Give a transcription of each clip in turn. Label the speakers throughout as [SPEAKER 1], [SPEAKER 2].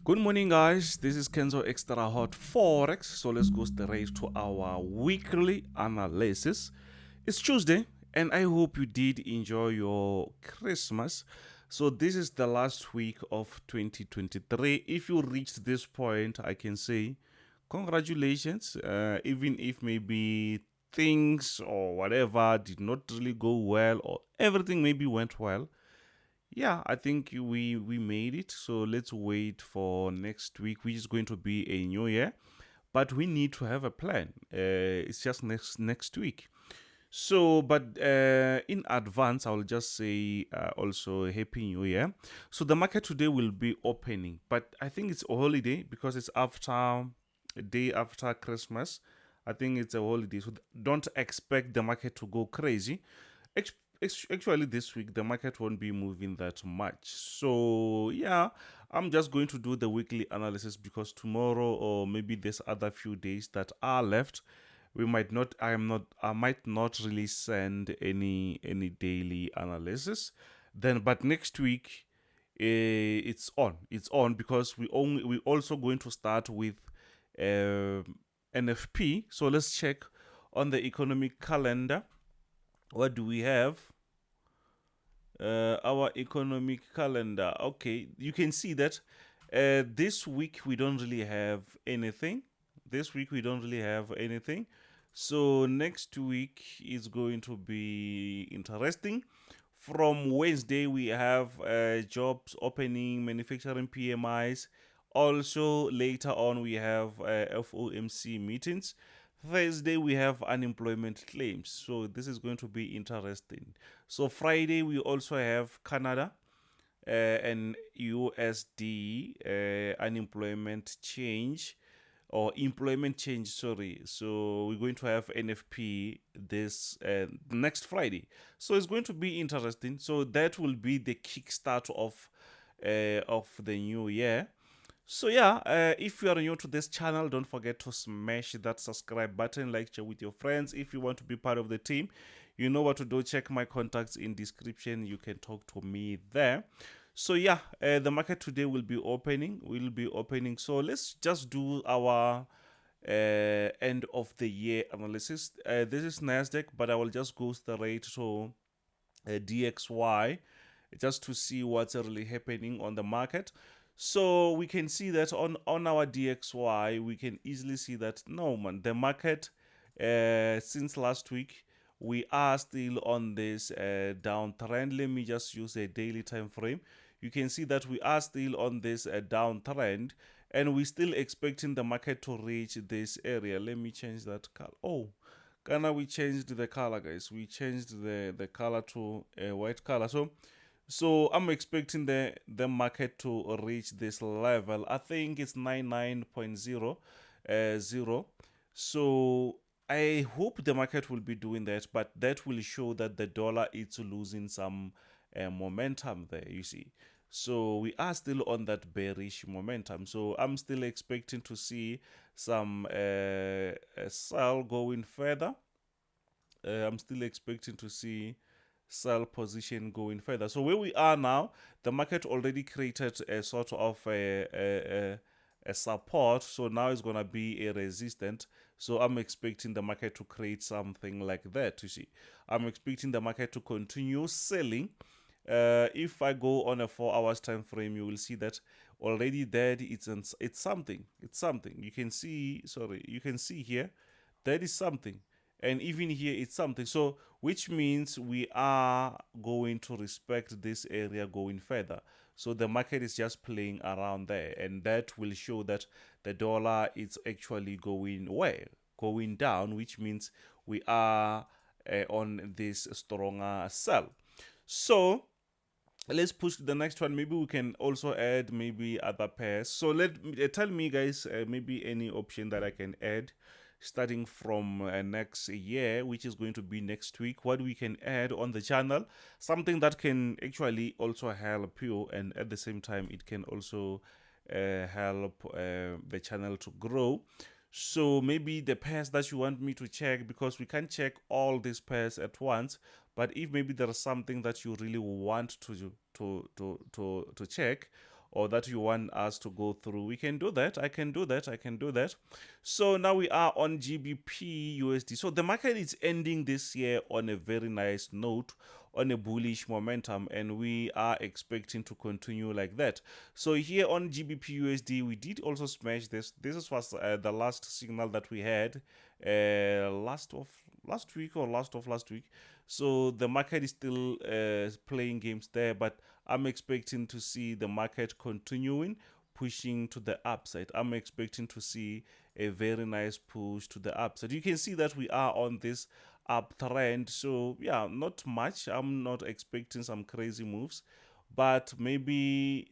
[SPEAKER 1] Good morning, guys. This is Kenzo Xtrahot Forex. So let's go straight to our weekly analysis. It's Tuesday, and I hope you did enjoy your Christmas. So this is the last week of 2023. If you reached this point, I can say congratulations. Even if maybe things or whatever did not really go well, or everything maybe went well, yeah, I think we made it. So let's wait for next week, which is going to be a new year. But we need to have a plan. It's just next week. So, but in advance, I will just say also Happy New Year. So the market today will be opening, but I think it's a holiday because it's after a day after Christmas. I think it's a holiday, so don't expect the market to go crazy. Actually, this week the market won't be moving that much. So yeah, I'm just going to do the weekly analysis because tomorrow or maybe there's other few days that are left. We might not. I might not really send any daily analysis. Then, but next week, it's on. It's on because we also going to start with NFP. So let's check on the economic calendar. What do we have? Our economic calendar. Okay, you can see that this week we don't really have anything. This week we don't really have anything. So next week is going to be interesting. From Wednesday we have jobs opening, manufacturing PMIs. Also later on we have FOMC meetings. Thursday we have unemployment claims, so this is going to be interesting. So Friday we also have Canada and USD unemployment change or employment change, sorry. So we're going to have NFP this next Friday, so it's going to be interesting. So that will be the kickstart of the new year. So yeah, if you are new to this channel, don't forget to smash that subscribe button, like, share with your friends. If you want to be part of the team, you know what to do. Check my contacts in description. You can talk to me there. So yeah, the market today will be opening. So let's just do our end of the year analysis. This is Nasdaq, but I will just go straight to DXY just to see what's really happening on the market. So we can see that on our DXY, we can easily see that no man, the market since last week we are still on this downtrend. Let me just use a daily time frame. You can see that we are still on this downtrend, and we're still expecting the market to reach this area. Let me change that color. Oh, Ghana, we changed the color, guys. We changed the color to a white color. So I'm expecting the market to reach this level. I think it's 99.00. So I hope the market will be doing that, but that will show that the dollar is losing some momentum there, you see. So we are still on that bearish momentum. So I'm still expecting to see some sell going further. I'm still expecting to see sell position going further. So where we are now, the market already created a sort of a support. So now it's going to be a resistance. So I'm expecting the market to create something like that, you see. I'm expecting the market to continue selling. If I go on a 4 hours time frame, you will see that already there it's something. It's something. You can see, sorry, you can see here, that is something. And even here it's something, so which means we are going to respect this area going further. So the market is just playing around there, and that will show that the dollar is actually going where? Going down, which means we are on this stronger sell. So let's push to the next one. Maybe we can also add maybe other pairs. So tell me guys, maybe any option that I can add starting from next year, which is going to be next week. What we can add on the channel, something that can actually also help you, and at the same time it can also help the channel to grow. So maybe the pairs that you want me to check, because we can't check all these pairs at once, but if maybe there is something that you really want to check, or that you want us to go through, we can do that. I can do that. So now we are on GBP USD. So the market is ending this year on a very nice note, on a bullish momentum, and we are expecting to continue like that. So here on GBP USD, we did also smash this. This was the last signal that we had last week or last of last week. So the market is still playing games there, but I'm expecting to see the market continuing pushing to the upside. I'm expecting to see a very nice push to the upside. You can see that we are on this uptrend. So yeah, not much. I'm not expecting some crazy moves, but maybe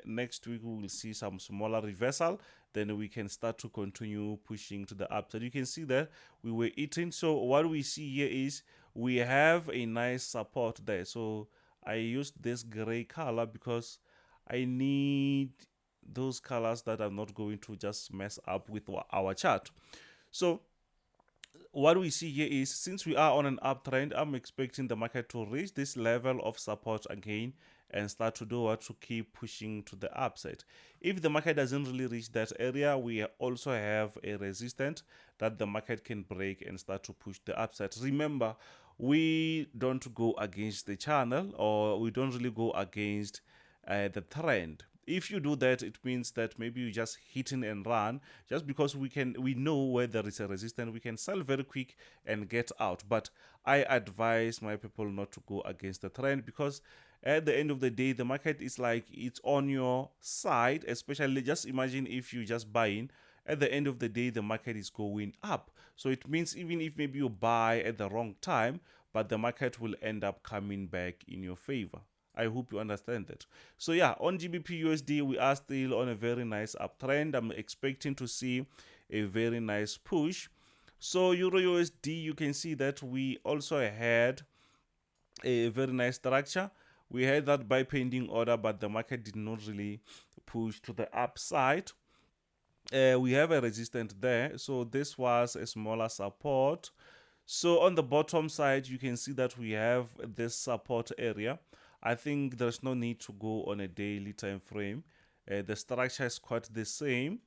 [SPEAKER 1] next week we will see some smaller reversal. Then we can start to continue pushing to the upside. You can see that we were eating. So what we see here is we have a nice support there. So I used this gray color because I need those colors that are not going to just mess up with our chart. So what we see here is, since we are on an uptrend, I'm expecting the market to reach this level of support again and start to do what, to keep pushing to the upside. If the market doesn't really reach that area, we also have a resistance that the market can break and start to push the upside. Remember, we don't go against the channel, or we don't really go against the trend. If you do that, it means that maybe you just hitting and run, just because we know where there is a resistance, we can sell very quick and get out. But I advise my people not to go against the trend, because at the end of the day, the market is like it's on your side. Especially, just imagine if you just buying, at the end of the day the market is going up. So it means even if maybe you buy at the wrong time, but the market will end up coming back in your favor. I hope you understand that. So yeah, on GBP USD, we are still on a very nice uptrend. I'm expecting to see a very nice push. So Euro USD, you can see that we also had a very nice structure. We had that buy pending order, but the market did not really push to the upside. We have a resistance there. So this was a smaller support. So on the bottom side, you can see that we have this support area. I think there's no need to go on a daily time frame. The structure is quite the same.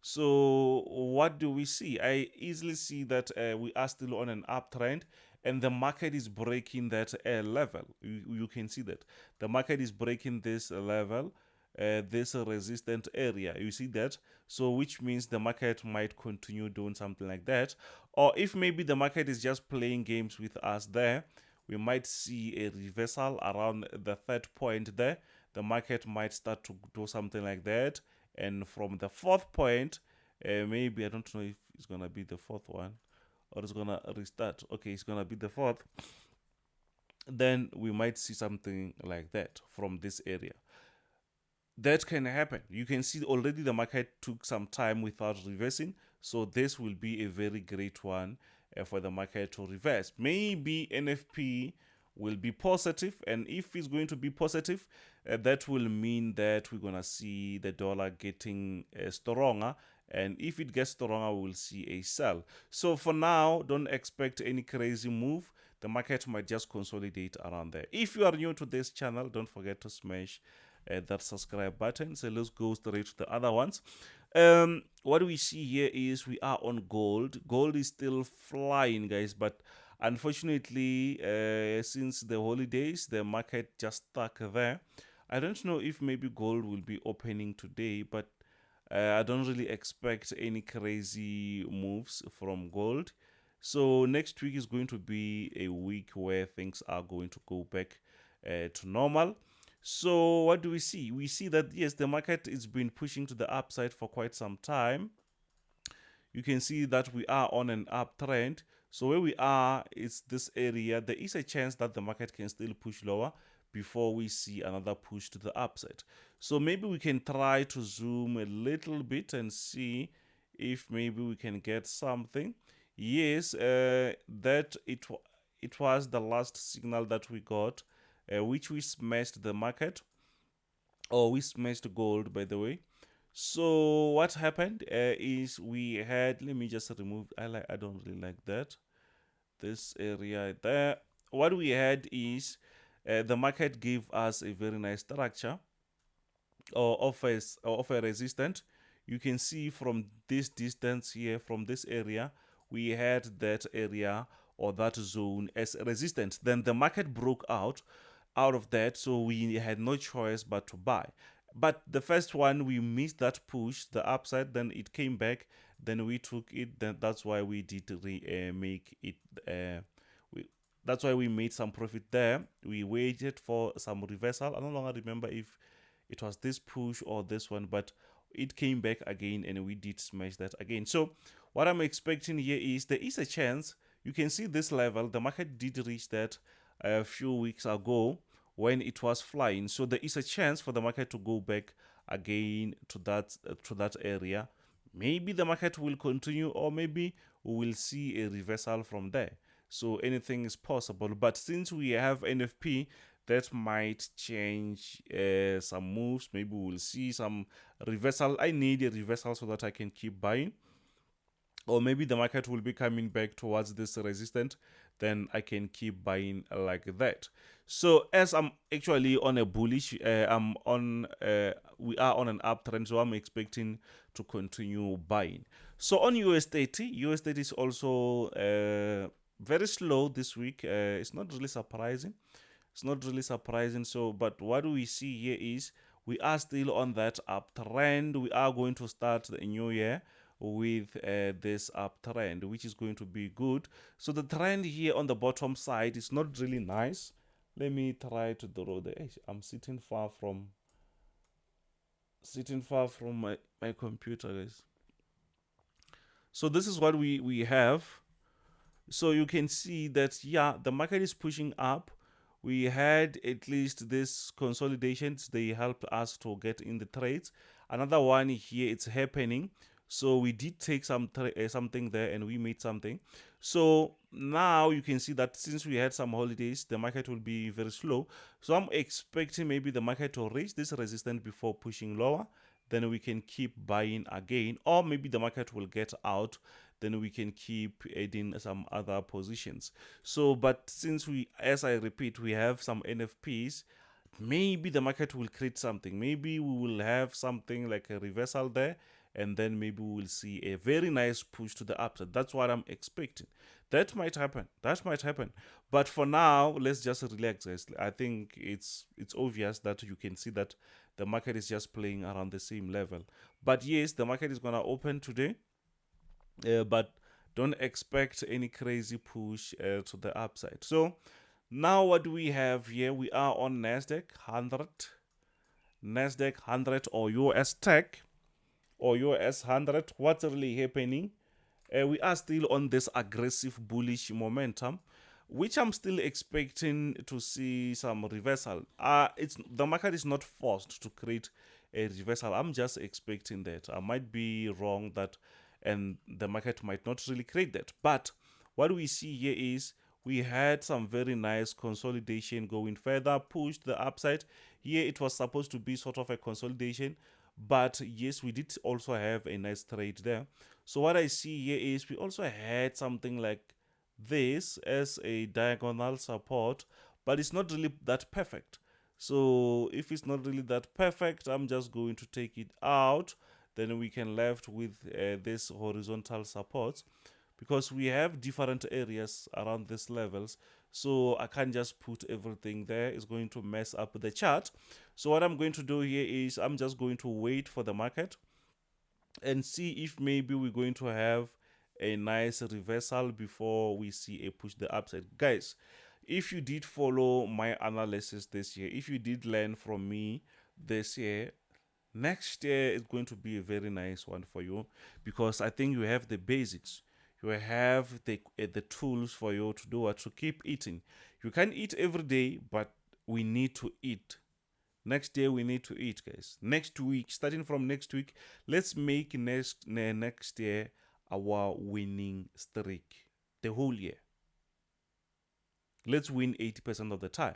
[SPEAKER 1] So what do we see? I easily see that we are still on an uptrend, and the market is breaking that level. You can see that the market is breaking this level, this resistant area. You see that? So which means the market might continue doing something like that. Or if maybe the market is just playing games with us there, we might see a reversal around the third point there. The market might start to do something like that. And from the fourth point, maybe, I don't know if it's going to be the fourth one or it's going to restart. Okay, it's going to be the fourth. Then we might see something like that from this area. That can happen. You can see already the market took some time without reversing. So this will be a very great one for the market to reverse. Maybe NFP will be positive, and if it's going to be positive, that will mean that we're gonna see the dollar getting stronger, and if it gets stronger, we'll see a sell. So for now, don't expect any crazy move. The market might just consolidate around there. If you are new to this channel, don't forget to smash that subscribe button. So let's go straight to the other ones. What we see here is we are on gold. Gold is still flying, guys, but unfortunately, since the holidays, the market just stuck there. I don't know if maybe gold will be opening today, but I don't really expect any crazy moves from gold. So next week is going to be a week where things are going to go back to normal. So what do we see? We see that, yes, the market has been pushing to the upside for quite some time. You can see that we are on an uptrend. So where we are is this area. There is a chance that the market can still push lower before we see another push to the upside. So maybe we can try to zoom a little bit and see if maybe we can get something. Yes, that it was the last signal that we got, which we smashed the market, or we smashed gold, by the way. So what happened is we had, let me just remove, I don't really like that, this area there. What we had is the market gave us a very nice structure. or of a resistance. You can see from this distance here, from this area, we had that area or that zone as a resistance. Then the market broke out of that, so we had no choice but to buy. But the first one, we missed that push, the upside, then it came back, then we took it, then that's why we did make it, we, that's why we made some profit there. We waited for some reversal. I no longer remember if it was this push or this one, but it came back again and we did smash that again. So what I'm expecting here is there is a chance. You can see this level, the market did reach that a few weeks ago when it was flying. So there is a chance for the market to go back again to that area. Maybe the market will continue, or maybe we will see a reversal from there. So anything is possible. But since we have NFP, that might change some moves. Maybe we'll see some reversal. I need a reversal so that I can keep buying. Or maybe the market will be coming back towards this resistance, then I can keep buying like that. So as I'm actually on a bullish, we are on an uptrend, so I'm expecting to continue buying. So on US30 is also very slow this week. It's not really surprising. It's not really surprising. So, but what we see here is we are still on that uptrend. We are going to start the new year with this uptrend, which is going to be good. So the trend here on the bottom side is not really nice. Let me try to draw the edge. I'm sitting far from my computer, guys. So this is what we have. So you can see that, yeah, the market is pushing up. We had at least this consolidations. They helped us to get in the trades. Another one here, it's happening. So we did take something there and we made something. So now you can see that since we had some holidays, the market will be very slow. So I'm expecting maybe the market to reach this resistance before pushing lower. Then we can keep buying again, or maybe the market will get out. Then we can keep adding some other positions. So, but since as I repeat, we have some NFPs, maybe the market will create something. Maybe we will have something like a reversal there, and then maybe we will see a very nice push to the upside. That's what I'm expecting. That might happen. That might happen. But for now, let's just relax. I think it's obvious that you can see that the market is just playing around the same level. But yes, the market is going to open today. But don't expect any crazy push to the upside. So now what we have here, we are on Nasdaq 100 or US Tech or US 100. What's really happening? We are still on this aggressive bullish momentum, which I'm still expecting to see some reversal. The market is not forced to create a reversal. I'm just expecting that. I might be wrong that, and the market might not really create that. But what we see here is we had some very nice consolidation going further, pushed the upside. Here it was supposed to be sort of a consolidation, but yes, we did also have a nice trade there. So what I see here is we also had something like this as a diagonal support, but it's not really that perfect. So if it's not really that perfect, I'm just going to take it out. Then we can left with this horizontal support, because we have different areas around these levels. So I can't just put everything there. It's going to mess up the chart. So what I'm going to do here is I'm just going to wait for the market and see if maybe we're going to have a nice reversal before we see a push the upside. Guys, if you did follow my analysis this year, if you did learn from me this year, next year is going to be a very nice one for you, because I think you have the basics. You have the tools for you to do what, to keep eating. You can eat every day, but we need to eat. Next year we need to eat, guys. Next week, starting from next week, let's make next year our winning streak. The whole year. Let's win 80% of the time.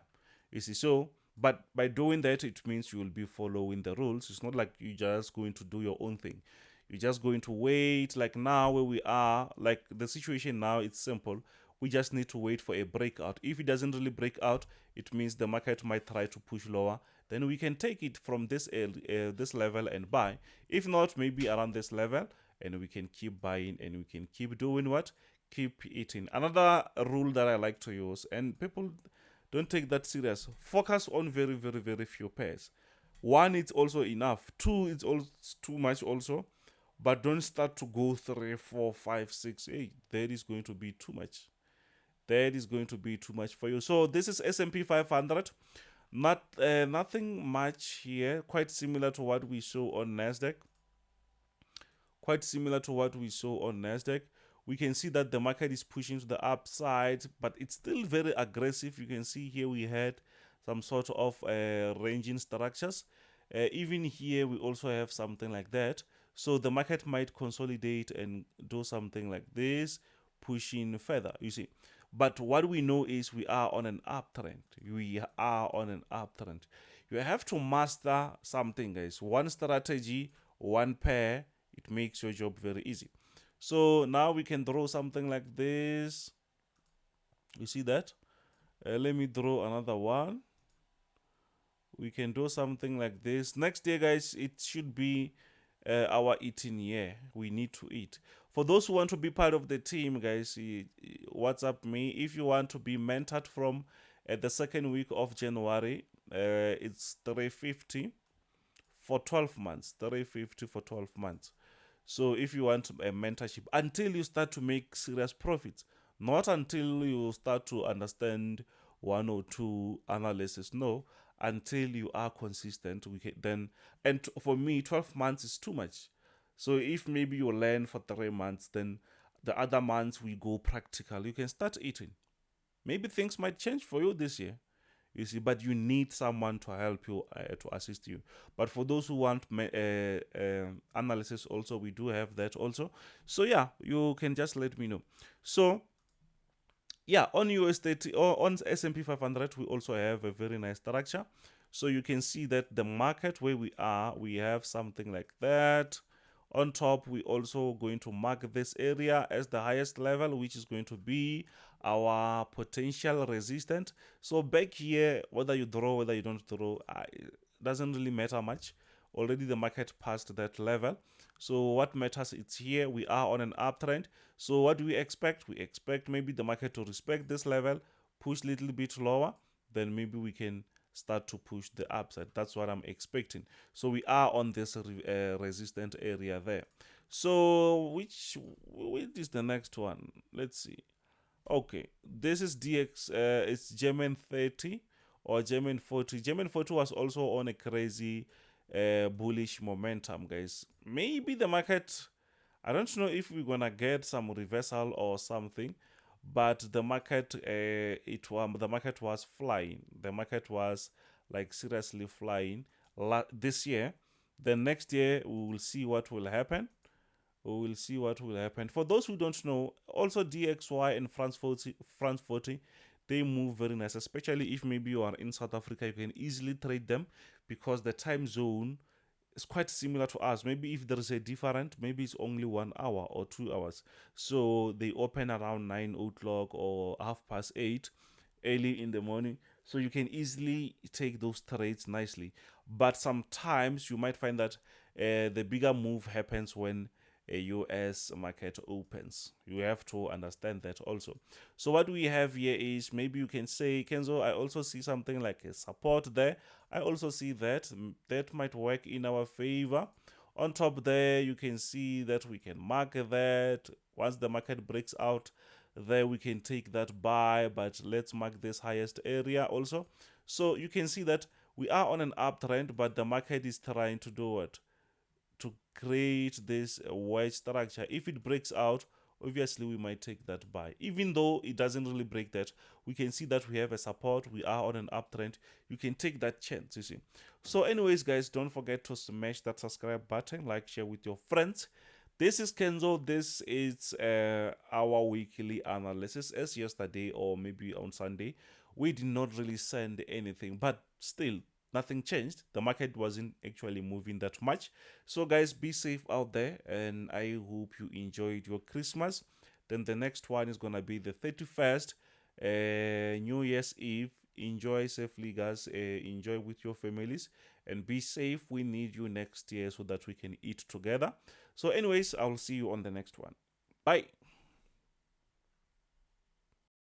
[SPEAKER 1] You see, so, but by doing that, it means you will be following the rules. It's not like you're just going to do your own thing. You're just going to wait. Like now where we are, like the situation now, it's simple. We just need to wait for a breakout. If it doesn't really break out, it means the market might try to push lower. then we can take it from this level and buy. If not, maybe around this level, and we can keep buying, and we can keep doing what? Keep eating. Another rule that I like to use, and people don't take that serious, focus on very, very, very few pairs. One, it's also enough. Two, it's also too much also. But don't start to go 3, 4, 5, 6, 8. That is going to be too much. That is going to be too much for you. So this is S&P 500. Nothing much here. Quite similar to what we saw on Nasdaq. Quite similar to what we saw on Nasdaq. We can see that the market is pushing to the upside, but it's still very aggressive. You can see here we had some sort of ranging structures. Even here we also have something like that. So the market might consolidate and do something like this, pushing further, you see. But what we know is we are on an uptrend. We are on an uptrend. You have to master something, guys. One strategy, one pair, it makes your job very easy. So now we can draw something like this. You see that? Let me draw another one. We can do something like this. Next year, guys, it should be our eating year. We need to eat. For those who want to be part of the team, guys, WhatsApp me. If you want to be mentored from the second week of January, it's 350 for 12 months. 350 for 12 months. So if you want a mentorship, until you start to make serious profits, not until you start to understand one or two analysis. No, until you are consistent, we can then. And for me, 12 months is too much. So if maybe you learn for 3 months, then the other months we go practical. You can start eating. Maybe things might change for you this year. You see, but you need someone to help you, to assist you. But for those who want analysis also, we do have that also. So yeah, you can just let me know. So yeah, on US30 or on S&P 500, we also have a very nice structure. So you can see that the market where we are, we have something like that. On top, we also going to mark this area as the highest level, which is going to be our potential resistance. So back here, whether you draw, whether you don't draw, it doesn't really matter much. Already the market passed that level. So what matters, it's here. We are on an uptrend. So what do we expect? We expect maybe the market to respect this level, push a little bit lower, then maybe we can start to push the upside. That's what I'm expecting. So we are on this resistant area there. So which is the next one? Let's see. Okay, this is DX. It's German 30 or German 40. German 40 was also on a crazy bullish momentum, guys. Maybe the market, I don't know if we're gonna get some reversal or something, but the market the market was flying. The market was like seriously flying this year. The next year we will see what will happen. We will see what will happen. For those who don't know, also DXY and France 40, they move very nice, especially if maybe you are in South Africa. You can easily trade them because the time zone is quite similar to us. Maybe if there is a different, maybe it's only 1 hour or 2 hours. So they open around 9 o'clock or 8:30 early in the morning. So you can easily take those trades nicely. But sometimes you might find that the bigger move happens when a US market opens. You have to understand that also. So what we have here is, maybe you can say, Kenzo, I also see something like a support there. I also see that might work in our favor. On top there, you can see that we can mark that. Once the market breaks out there, we can take that buy, but let's mark this highest area also. So you can see that we are on an uptrend, but the market is trying to do what? To create this wedge structure. If it breaks out, obviously we might take that buy. Even though it doesn't really break that, we can see that we have a support. We are on an uptrend. You can take that chance, you see. So anyways, guys, don't forget to smash that subscribe button, like, share with your friends. This is Kenzo. This is our weekly analysis. As yesterday or maybe on Sunday, we did not really send anything, but still nothing changed. The market wasn't actually moving that much. So guys, be safe out there, and I hope you enjoyed your Christmas. Then the next one is gonna be the 31st, New Year's Eve. enjoy safely, guys. Enjoy with your families and be safe. We need you next year so that we can eat together. So anyways, I'll see you on the next one. Bye.